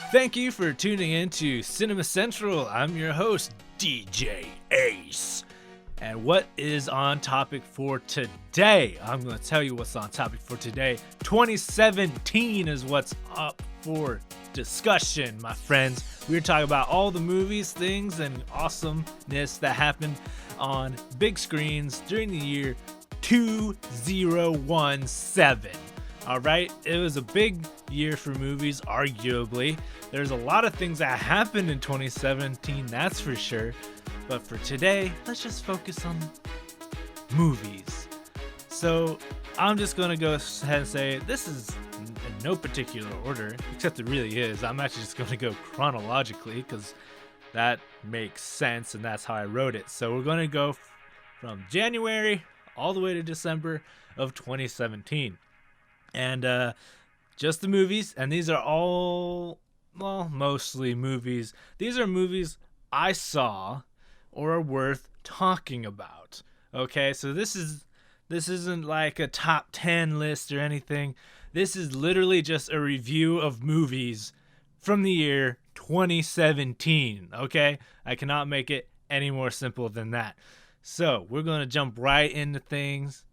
Thank you for tuning in to Cinema Central. I'm your host, DJ Ace. And what is on topic for today? I'm going to tell you what's on topic for today. 2017 is what's up for discussion, my friends. We're talking about all the movies, things, and awesomeness that happened on big screens during the year 2017. All right, it was a big year for movies, arguably. There's a lot of things that happened in 2017, that's for sure. But for today, let's just focus on movies. So I'm just going to go ahead and say this is in no particular order, except it really is. I'm actually just going to go chronologically because that makes sense and that's how I wrote it. So we're going to go from January all the way to December of 2017. And just the movies, and these are all, well, mostly movies. These are movies I saw or are worth talking about. Okay, so this isn't like a top 10 list or anything. This is literally just a review of movies from the year 2017. Okay, I cannot make it any more simple than that. So we're going to jump right into things.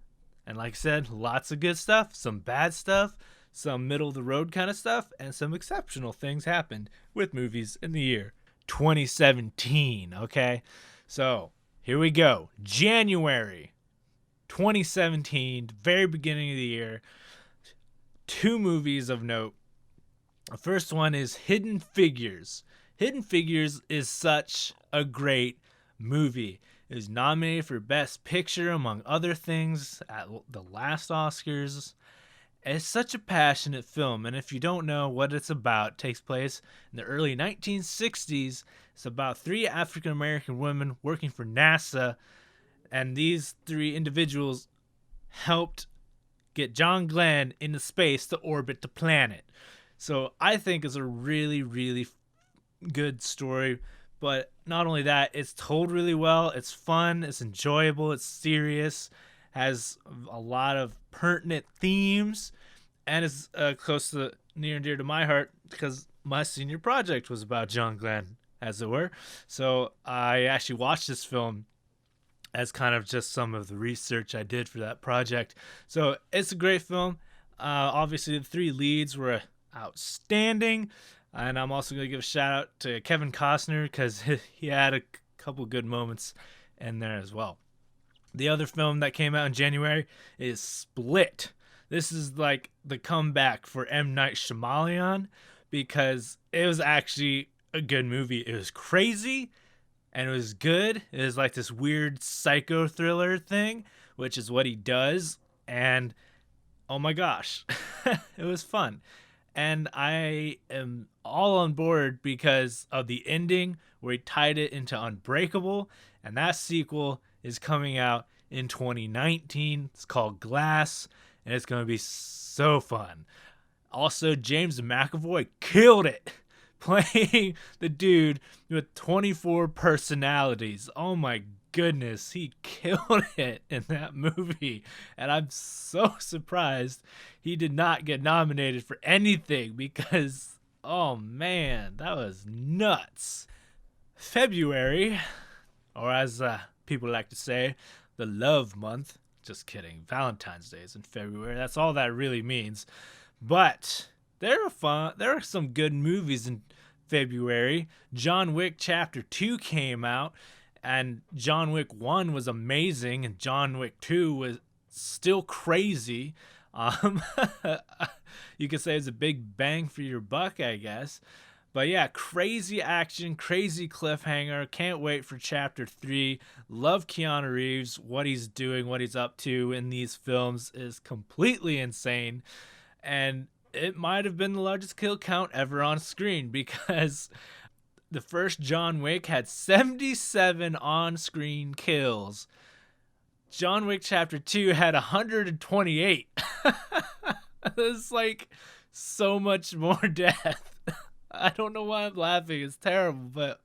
And like I said, lots of good stuff, some bad stuff, some middle of the road kind of stuff, and some exceptional things happened with movies in the year 2017, okay? So, here we go. January 2017, very beginning of the year, two movies of note. The first one is Hidden Figures. Hidden Figures is such a great movie. It was nominated for Best Picture, among other things, at the last Oscars. It's such a passionate film, and if you don't know what it's about, it takes place in the early 1960s. It's about three African-American women working for NASA, and these three individuals helped get John Glenn into space to orbit the planet. So I think it's a really, really good story. But not only that, it's told really well. It's fun. It's enjoyable. It's serious. Has a lot of pertinent themes. And it's close to near and dear to my heart because my senior project was about John Glenn, as it were. So I actually watched this film as kind of just some of the research I did for that project. So it's a great film. Obviously, the three leads were outstanding. And I'm also going to give a shout out to Kevin Costner because he had a couple good moments in there as well. The other film that came out in January is Split. This is like the comeback for M. Night Shyamalan because it was actually a good movie. It was crazy and it was good. It was like this weird psycho thriller thing, which is what he does. And oh my gosh, it was fun. And I am all on board because of the ending where he tied it into Unbreakable. And that sequel is coming out in 2019. It's called Glass. And it's going to be so fun. Also, James McAvoy killed it playing the dude with 24 personalities. Oh my goodness, he killed it in that movie. And I'm so surprised he did not get nominated for anything because, oh man, that was nuts. February, or as people like to say, the love month. Just kidding. Valentine's Day is in February. That's all that really means. But there are some good movies in February. John Wick Chapter 2 came out. And John Wick 1 was amazing, and John Wick 2 was still crazy. You could say it's a big bang for your buck, I guess. But yeah, crazy action, crazy cliffhanger. Can't wait for Chapter 3. Love Keanu Reeves. What he's doing, what he's up to in these films is completely insane. And it might have been the largest kill count ever on screen because the first John Wick had 77 on-screen kills. John Wick Chapter 2 had 128. It's like so much more death. I don't know why I'm laughing. It's terrible, but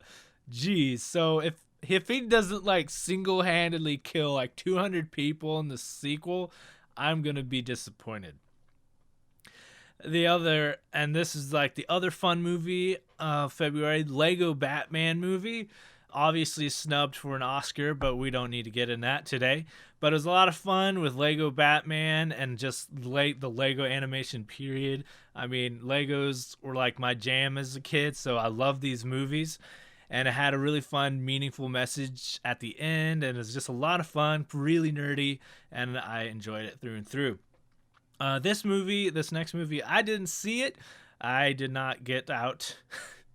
geez. So if he doesn't like single-handedly kill like 200 people in the sequel, I'm going to be disappointed. And this is like the other fun movie of February, Lego Batman movie. Obviously snubbed for an Oscar, but we don't need to get in that today. But it was a lot of fun with Lego Batman and just the Lego animation period. I mean, Legos were like my jam as a kid, so I love these movies. And it had a really fun, meaningful message at the end, and it's just a lot of fun, really nerdy, and I enjoyed it through and through. This next movie, I didn't see it. I did not get out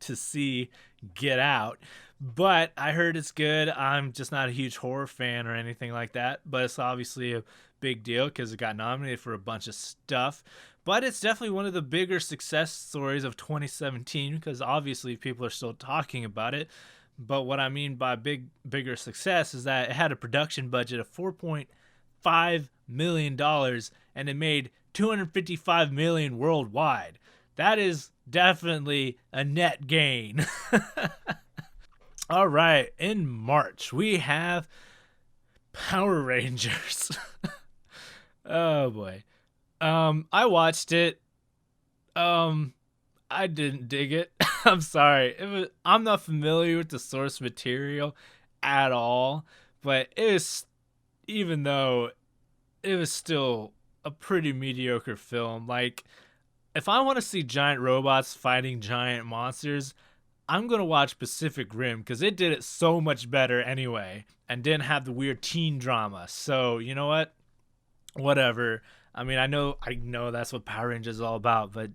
to see Get Out, but I heard it's good. I'm just not a huge horror fan or anything like that, but it's obviously a big deal because it got nominated for a bunch of stuff. But it's definitely one of the bigger success stories of 2017 because obviously people are still talking about it. But what I mean by bigger success is that it had a production budget of $4.5 million and it made $255 million worldwide. That is definitely a net gain. All right, in March we have Power Rangers. Oh boy. I watched it. I didn't dig it. I'm sorry. I'm not familiar with the source material at all, but even though it was still a pretty mediocre film. Like, if I want to see giant robots fighting giant monsters, I'm going to watch Pacific Rim because it did it so much better anyway and didn't have the weird teen drama. So, you know what? Whatever. I mean, I know that's what Power Rangers is all about, but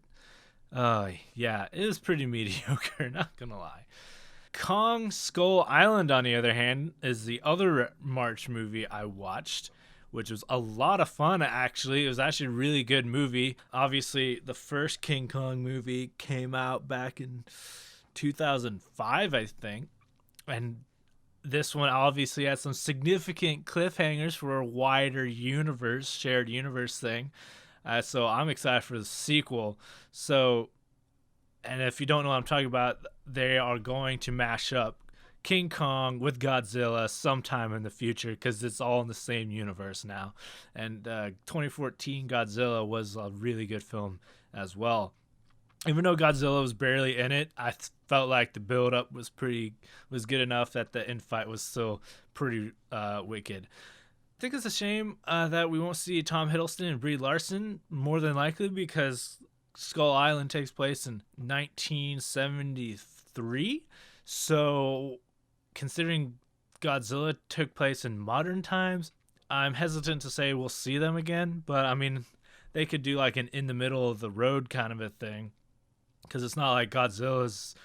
yeah, it was pretty mediocre, not going to lie. Kong Skull Island, on the other hand, is the other March movie I watched, which was a lot of fun, actually. It was actually a really good movie. Obviously, the first King Kong movie came out back in 2005, I think. And this one obviously had some significant cliffhangers for a wider universe, shared universe thing. So I'm excited for the sequel. So, and if you don't know what I'm talking about, they are going to mash up King Kong with Godzilla sometime in the future because it's all in the same universe now. And 2014 Godzilla was a really good film as well. Even though Godzilla was barely in it, I felt like the build-up was good enough that the infight was still pretty wicked. I think it's a shame that we won't see Tom Hiddleston and Brie Larson, more than likely because Skull Island takes place in 1973. So, considering Godzilla took place in modern times, I'm hesitant to say we'll see them again. But, I mean, they could do like an in-the-middle-of-the-road kind of a thing. Because it's not like Godzilla's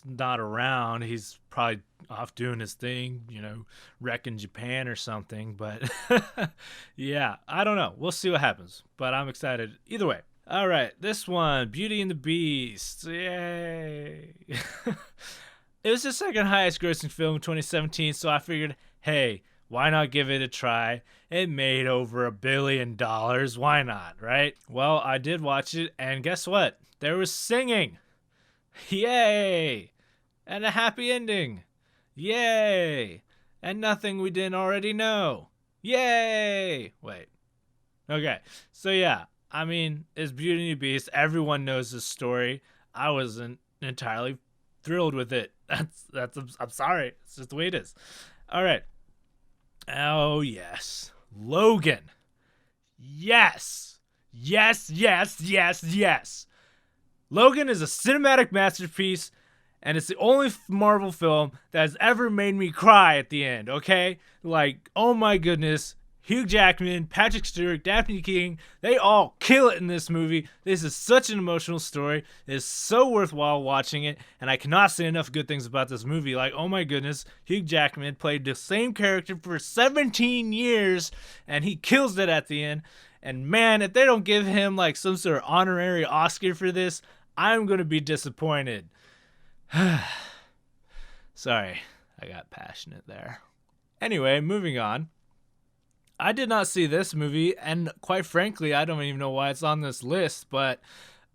not around. He's probably off doing his thing, wrecking Japan or something. But yeah, I don't know. We'll see what happens. But I'm excited either way. All right, this one, Beauty and the Beast. Yay. It was the second highest grossing film in 2017, so I figured, hey, why not give it a try? It made over $1 billion. Why not, right? Well, I did watch it, and guess what? There was singing. Yay! And a happy ending. Yay! And nothing we didn't already know. Yay! Wait. Okay, so yeah, I mean, it's Beauty and the Beast. Everyone knows this story. I wasn't entirely thrilled with it. I'm sorry. It's just the way it is. All right. Oh, yes. Logan. Yes. Yes, yes, yes, yes. Logan is a cinematic masterpiece, and it's the only Marvel film that has ever made me cry at the end, okay? Like, oh my goodness. Hugh Jackman, Patrick Stewart, Daphne King, they all kill it in this movie. This is such an emotional story. It is so worthwhile watching it, and I cannot say enough good things about this movie. Like, oh my goodness, Hugh Jackman played the same character for 17 years, and he kills it at the end. And man, if they don't give him like some sort of honorary Oscar for this, I'm going to be disappointed. Sorry, I got passionate there. Anyway, moving on. I did not see this movie, and quite frankly, I don't even know why it's on this list, but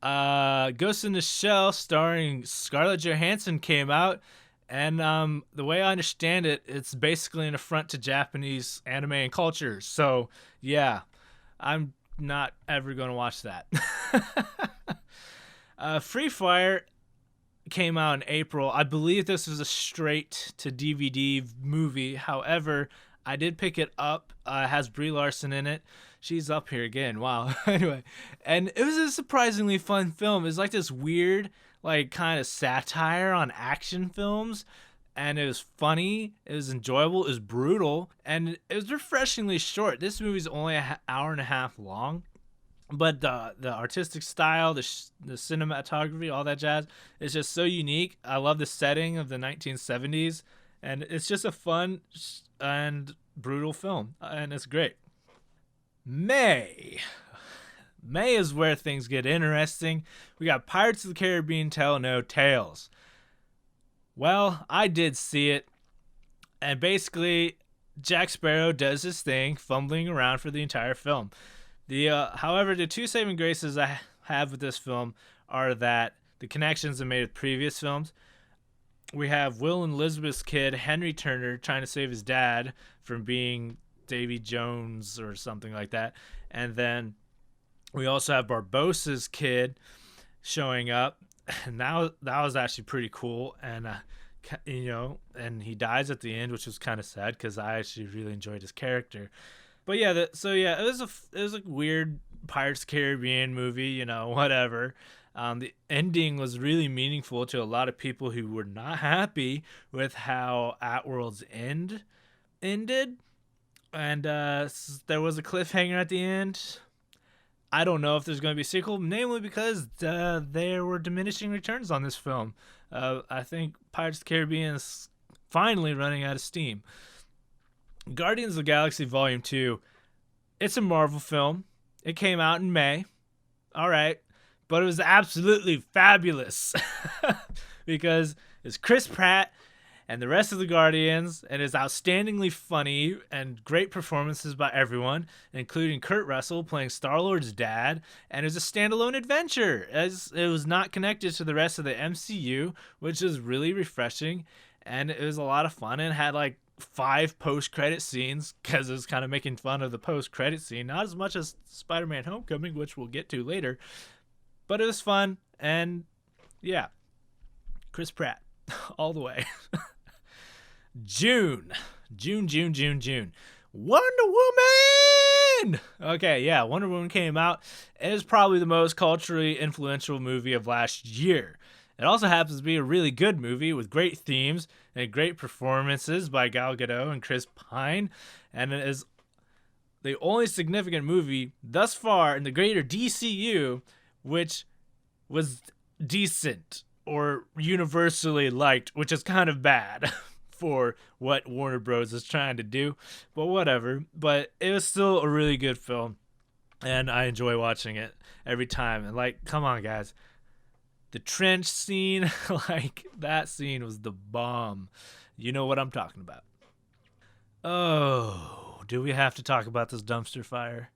Ghost in the Shell starring Scarlett Johansson came out, and the way I understand it, it's basically an affront to Japanese anime and culture. So, yeah, I'm not ever going to watch that. Free Fire came out in April. I believe this was a straight to DVD movie. However, I did pick it up. It has Brie Larson in it. She's up here again. Wow. Anyway, and it was a surprisingly fun film. It's like this weird, like kind of satire on action films. And it was funny, it was enjoyable, it was brutal, and it was refreshingly short. This movie's only an hour and a half long, but the artistic style, the cinematography, all that jazz, is just so unique. I love the setting of the 1970s, and it's just a fun and brutal film, and it's great. May. May is where things get interesting. We got Pirates of the Caribbean Tell No Tales. Well, I did see it, and basically, Jack Sparrow does his thing, fumbling around for the entire film. However, the two saving graces I have with this film are that the connections are made with previous films. We have Will and Elizabeth's kid, Henry Turner, trying to save his dad from being Davy Jones or something like that, and then we also have Barbossa's kid showing up. And that was actually pretty cool, and and he dies at the end, which was kind of sad because I actually really enjoyed his character. But yeah, it was a weird Pirates of the Caribbean movie, whatever. The ending was really meaningful to a lot of people who were not happy with how At World's End ended, and there was a cliffhanger at the end. I don't know if there's going to be a sequel, namely because there were diminishing returns on this film. I think Pirates of the Caribbean is finally running out of steam. Guardians of the Galaxy Volume 2, it's a Marvel film. It came out in May. All right. But it was absolutely fabulous because it's Chris Pratt and the rest of the Guardians, and it's outstandingly funny and great performances by everyone, including Kurt Russell playing Star-Lord's dad, and it's a standalone adventure, as it was not connected to the rest of the MCU, which is really refreshing, and it was a lot of fun, and had like 5 post-credit scenes, because it was kind of making fun of the post-credit scene, not as much as Spider-Man Homecoming, which we'll get to later, but it was fun, and yeah, Chris Pratt, all the way. June. Wonder Woman! Okay, yeah, Wonder Woman came out. It is probably the most culturally influential movie of last year. It also happens to be a really good movie with great themes and great performances by Gal Gadot and Chris Pine. And it is the only significant movie thus far in the greater DCU which was decent or universally liked, which is kind of bad for what Warner Bros. Is trying to do, but whatever. But it was still a really good film, and I enjoy watching it every time. And like, come on, guys. The trench scene, like, that scene was the bomb. You know what I'm talking about. Oh, do we have to talk about this dumpster fire?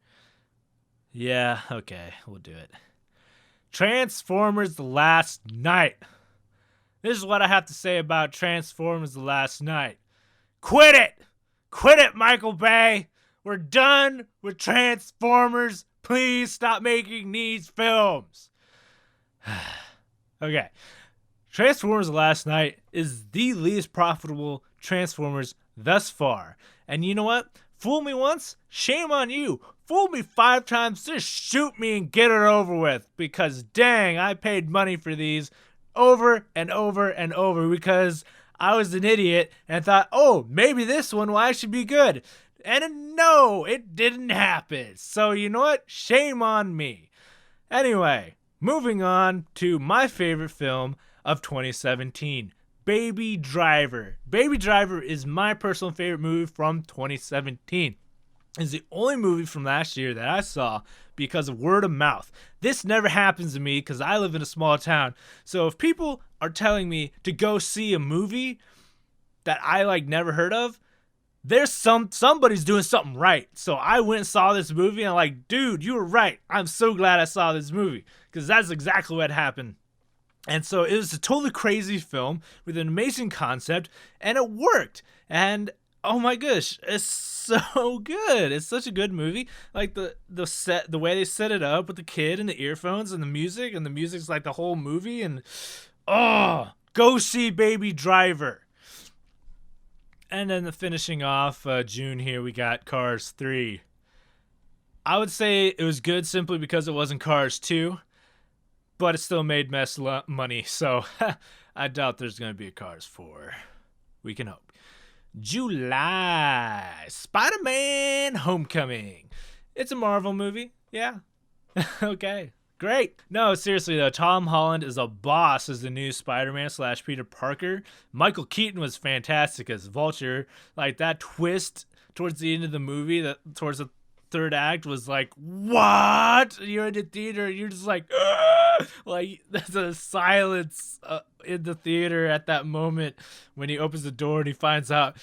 Yeah, okay, we'll do it. Transformers The Last Knight. This is what I have to say about Transformers The Last Knight. Quit it! Quit it, Michael Bay! We're done with Transformers. Please stop making these films. Okay. Transformers The Last Knight is the least profitable Transformers thus far. And you know what? Fool me once, shame on you. Fool me 5 times, just shoot me and get it over with. Because dang, I paid money for these over and over and over because I was an idiot and thought, oh, maybe this one will actually be good. And no, it didn't happen. So you know what? Shame on me. Anyway, moving on to my favorite film of 2017, Baby Driver. Baby Driver is my personal favorite movie from 2017. It's the only movie from last year that I saw because of word of mouth. This never happens to me because I live in a small town. So if people are telling me to go see a movie that I like never heard of, there's somebody's doing something right. So I went and saw this movie and I'm like, dude, you were right. I'm so glad I saw this movie because that's exactly what happened. And so it was a totally crazy film with an amazing concept, and it worked. And Oh my gosh, it's so good. It's such a good movie. Like the way they set it up with the kid and the earphones and the music's like the whole movie. And oh, go see Baby Driver. And then the finishing off June here, we got Cars 3. I would say it was good simply because it wasn't Cars 2, but it still made money. So I doubt there's going to be a Cars 4. We can hope. July, Spider-Man Homecoming. It's a Marvel movie. Yeah. Okay. Great. No, seriously though, Tom Holland is a boss as the new Spider-Man / Peter Parker. Michael Keaton was fantastic as Vulture. Like that twist towards the end of the movie, that towards the third act was like, what? You're in the theater, you're just like, "Ugh!" Like there's a silence in the theater at that moment when he opens the door and he finds out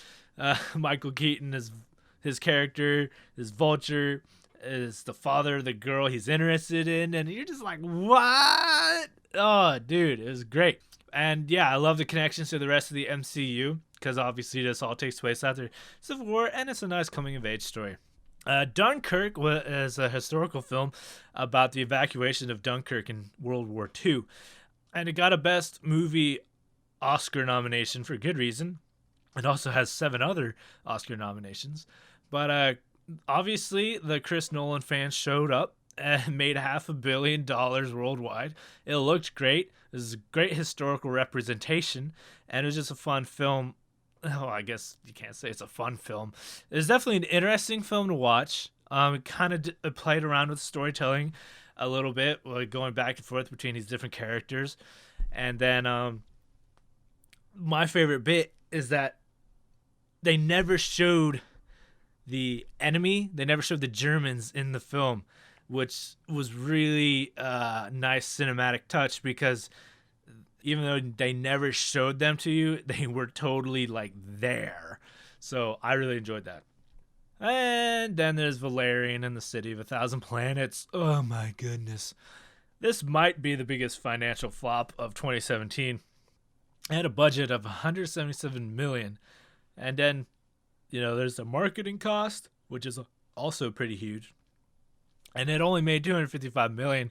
Michael Keaton is his character, his Vulture, is the father of the girl he's interested in, and you're just like, what? Oh, dude, it was great. And yeah, I love the connections to the rest of the MCU because obviously this all takes place after Civil War, and it's a nice coming of age story. Dunkirk is a historical film about the evacuation of Dunkirk in World War II, and it got a Best Movie Oscar nomination for good reason. It also has 7 other Oscar nominations, but obviously the Chris Nolan fans showed up and made $500 million worldwide. It looked great. It was a great historical representation, and it was just a fun film. Oh, I guess you can't say it's a fun film. It's definitely an interesting film to watch. It kind of played around with storytelling a little bit, like going back and forth between these different characters. And then my favorite bit is that they never showed the enemy. They never showed the Germans in the film, which was really a nice cinematic touch because even though they never showed them to you, they were totally like there. So I really enjoyed that. And then there's Valerian and the City of a Thousand Planets. Oh my goodness. This might be the biggest financial flop of 2017. It had a budget of $177 million. And then, there's the marketing cost, which is also pretty huge. And it only made $255 million.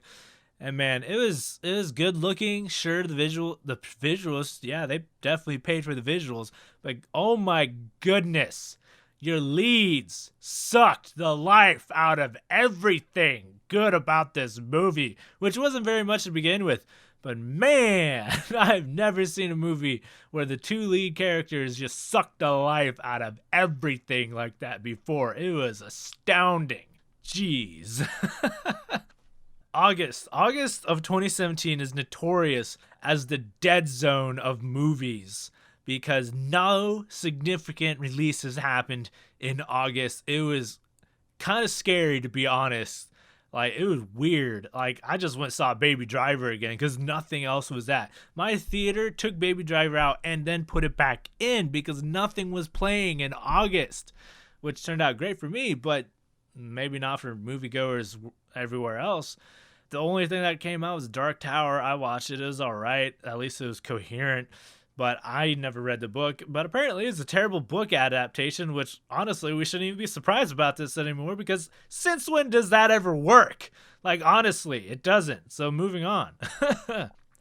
And man, it was good looking. Sure, the visuals, yeah, they definitely paid for the visuals. But oh my goodness, your leads sucked the life out of everything good about this movie, which wasn't very much to begin with. But man, I've never seen a movie where the 2 lead characters just sucked the life out of everything like that before. It was astounding. Jeez. August of 2017 is notorious as the dead zone of movies because no significant releases happened in August. It was kind of scary, to be honest. Like, it was weird. Like, I just went and saw Baby Driver again because nothing else was that. My theater took Baby Driver out and then put it back in because nothing was playing in August, which turned out great for me, but maybe not for moviegoers everywhere else. The only thing that came out was Dark Tower. I watched it. It was all right. At least it was coherent. But I never read the book. But apparently it's a terrible book adaptation, which honestly, we shouldn't even be surprised about this anymore because since when does that ever work? Like, honestly, it doesn't. So moving on.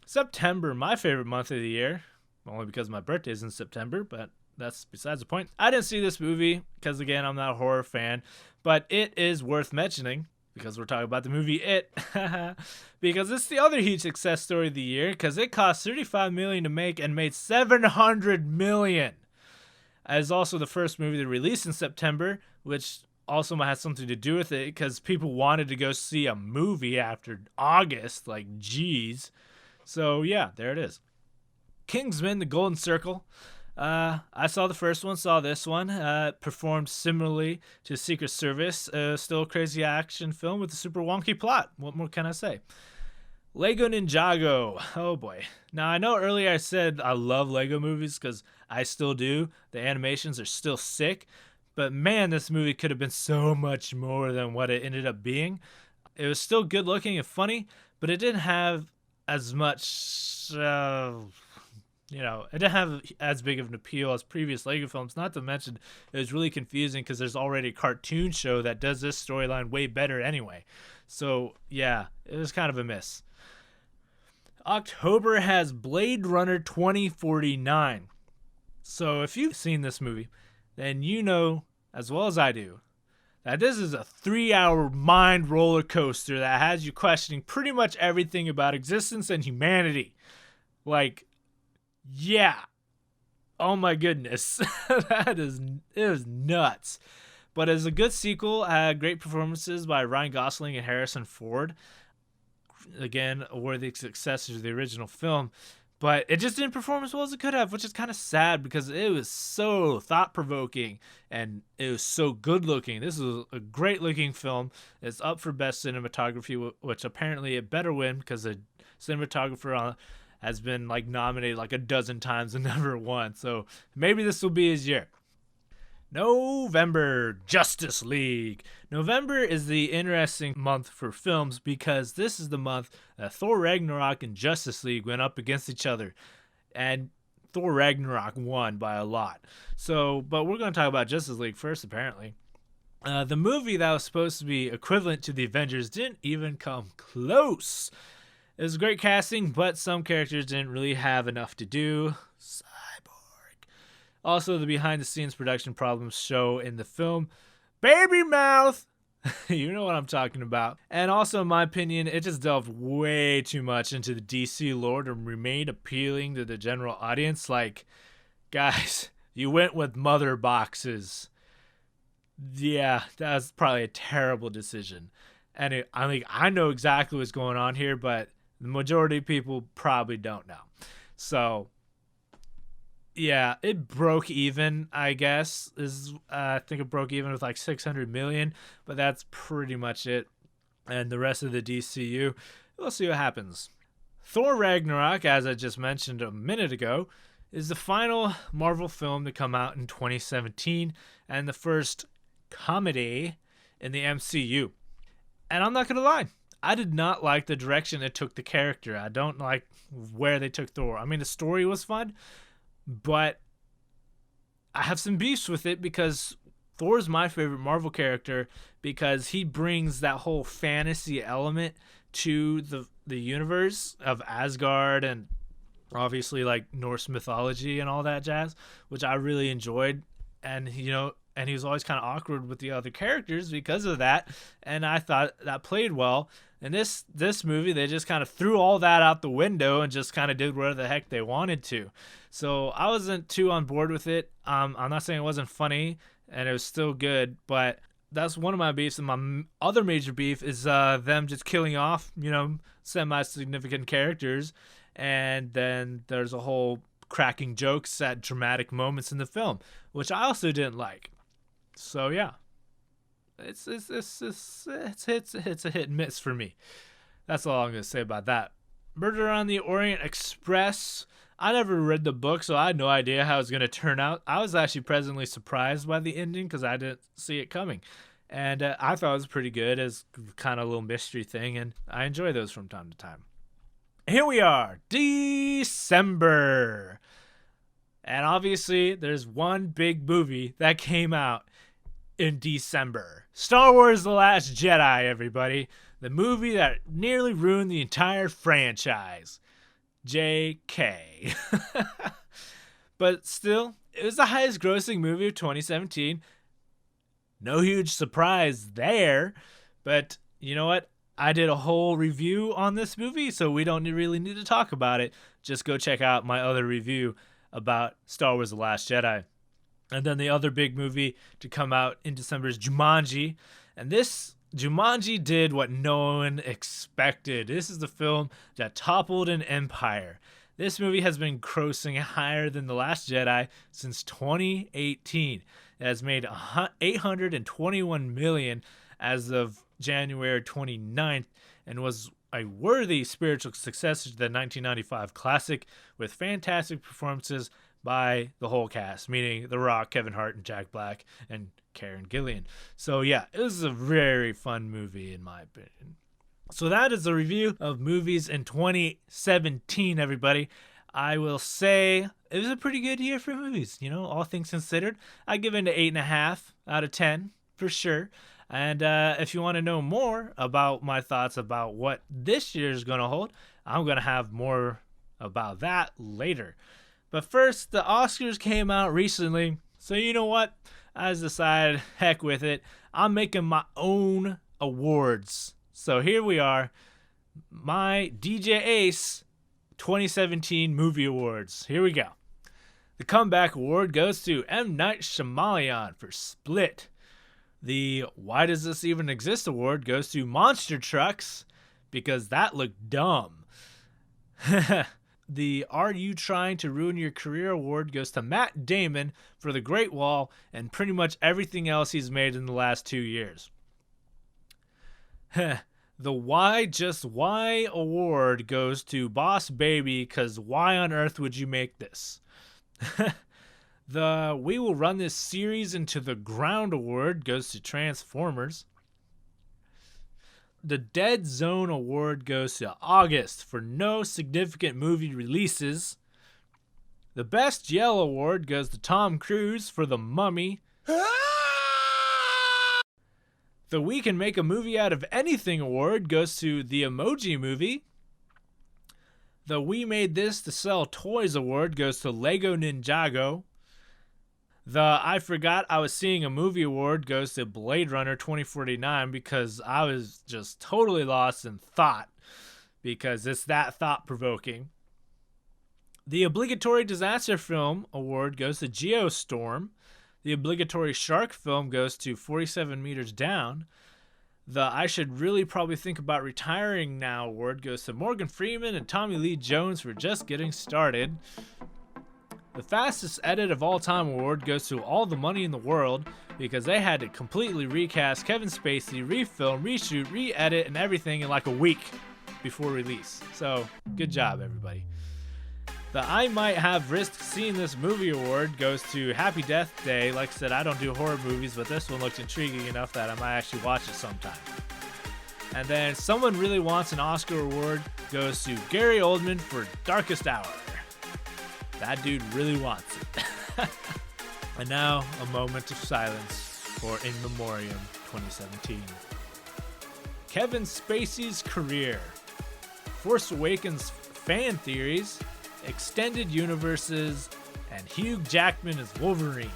September, my favorite month of the year. Only because my birthday's in September, but that's besides the point. I didn't see this movie because, again, I'm not a horror fan. But it is worth mentioning because we're talking about the movie It, because it's the other huge success story of the year because it cost $35 million to make and made $700 million. It's also the first movie to release in September, which also might have something to do with it because people wanted to go see a movie after August, like geez. So yeah, there it is. Kingsman: The Golden Circle. I saw the first one, saw this one. Performed similarly to Secret Service. Still a crazy action film with a super wonky plot. What more can I say? Lego Ninjago. Oh boy. Now, I know earlier I said I love Lego movies because I still do. The animations are still sick. But man, this movie could have been so much more than what it ended up being. It was still good looking and funny, but it didn't have as much it didn't have as big of an appeal as previous Lego films. Not to mention, it was really confusing because there's already a cartoon show that does this storyline way better anyway. So, yeah, it was kind of a miss. October has Blade Runner 2049. So, if you've seen this movie, then you know, as well as I do, that this is a 3-hour mind roller coaster that has you questioning pretty much everything about existence and humanity. Like, yeah. Oh my goodness. It was nuts. But as a good sequel, had great performances by Ryan Gosling and Harrison Ford. Again, a worthy successor to the original film. But it just didn't perform as well as it could have, which is kind of sad because it was so thought-provoking and it was so good-looking. This is a great-looking film. It's up for Best Cinematography, which apparently it better win because the cinematographer has been nominated a dozen times and never won. So maybe this will be his year. November, Justice League. November is the interesting month for films because this is the month that Thor Ragnarok and Justice League went up against each other. And Thor Ragnarok won by a lot. But we're going to talk about Justice League first, apparently. The movie that was supposed to be equivalent to the Avengers didn't even come close. It was great casting, but some characters didn't really have enough to do. Also, the behind-the-scenes production problems show in the film. Baby mouth! You know what I'm talking about. And also, in my opinion, it just delved way too much into the DC lore to remain appealing to the general audience. Guys, you went with mother boxes. Yeah, that was probably a terrible decision. And I know exactly what's going on here, but the majority of people probably don't know. So, yeah, it broke even, I guess. I think it broke even with $600 million, but that's pretty much it. And the rest of the DCU, we'll see what happens. Thor Ragnarok, as I just mentioned a minute ago, is the final Marvel film to come out in 2017 and the first comedy in the MCU. And I'm not going to lie, I did not like the direction it took the character. I don't like where they took Thor. I mean, the story was fun, but I have some beefs with it because Thor's my favorite Marvel character because he brings that whole fantasy element to the universe of Asgard and obviously Norse mythology and all that jazz, which I really enjoyed. And he was always kind of awkward with the other characters because of that, and I thought that played well. In this movie, they just kind of threw all that out the window and just kind of did whatever the heck they wanted to. So I wasn't too on board with it. I'm not saying it wasn't funny, and it was still good, but that's one of my beefs. And my other major beef is them just killing off, semi-significant characters, and then there's a whole cracking jokes at dramatic moments in the film, which I also didn't like. So yeah. It's a hit and miss for me. That's all I'm gonna say about that. Murder on the Orient Express. I never read the book, so I had no idea how it was gonna turn out. I was actually pleasantly surprised by the ending because I didn't see it coming, and I thought it was pretty good as kind of a little mystery thing, and I enjoy those from time to time. Here we are, December, and obviously there's one big movie that came out in December. Star Wars The Last Jedi, everybody. The movie that nearly ruined the entire franchise. JK. But still, it was the highest grossing movie of 2017. No huge surprise there. But you know what? I did a whole review on this movie, so we don't really need to talk about it. Just go check out my other review about Star Wars The Last Jedi. And then the other big movie to come out in December is Jumanji. And this Jumanji did what no one expected. This is the film that toppled an empire. This movie has been grossing higher than The Last Jedi since 2018. It has made $821 million as of January 29th and was a worthy spiritual successor to the 1995 classic with fantastic performances by the whole cast, meaning The Rock, Kevin Hart, and Jack Black, and Karen Gillan. So yeah, it was a very fun movie in my opinion. So that is a review of movies in 2017, everybody. I will say it was a pretty good year for movies, all things considered. I give it an 8.5 out of 10 for sure. And if you want to know more about my thoughts about what this year is going to hold, I'm going to have more about that later. But first, the Oscars came out recently. So you know what? I just decided, heck with it. I'm making my own awards. So here we are. My DJ Ace 2017 Movie Awards. Here we go. The Comeback Award goes to M. Night Shyamalan for Split. The Why Does This Even Exist Award goes to Monster Trucks because that looked dumb. The Are You Trying to Ruin Your Career Award goes to Matt Damon for The Great Wall and pretty much everything else he's made in the last 2 years. The Why Just Why Award goes to Boss Baby because why on earth would you make this? The We Will Run This Series Into the Ground Award goes to Transformers. The Dead Zone Award goes to August for no significant movie releases. The Best Yell Award goes to Tom Cruise for The Mummy. The We Can Make a Movie Out of Anything Award goes to The Emoji Movie. The We Made This to Sell Toys Award goes to Lego Ninjago. The I Forgot I Was Seeing a Movie Award goes to Blade Runner 2049 because I was just totally lost in thought because it's that thought-provoking. The Obligatory Disaster Film Award goes to Geostorm. The Obligatory Shark Film goes to 47 Meters Down. The I Should Really Probably Think About Retiring Now Award goes to Morgan Freeman and Tommy Lee Jones for Just Getting Started. The Fastest Edit of All Time Award goes to All the Money in the World because they had to completely recast Kevin Spacey, refilm, reshoot, re-edit, and everything in like a week before release. So, good job, everybody. The I Might Have Risked Seeing This Movie Award goes to Happy Death Day. Like I said, I don't do horror movies, but this one looked intriguing enough that I might actually watch it sometime. And then Someone Really Wants an Oscar Award goes to Gary Oldman for Darkest Hour. That dude really wants it. And now, a moment of silence for In Memoriam 2017. Kevin Spacey's career. Force Awakens fan theories. Extended universes. And Hugh Jackman as Wolverine.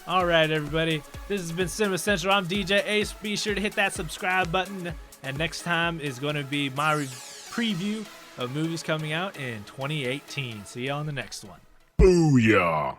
Alright, everybody. This has been Cinema Central. I'm DJ Ace. Be sure to hit that subscribe button. And next time is going to be my preview of movies coming out in 2018. See you on the next one. Booyah!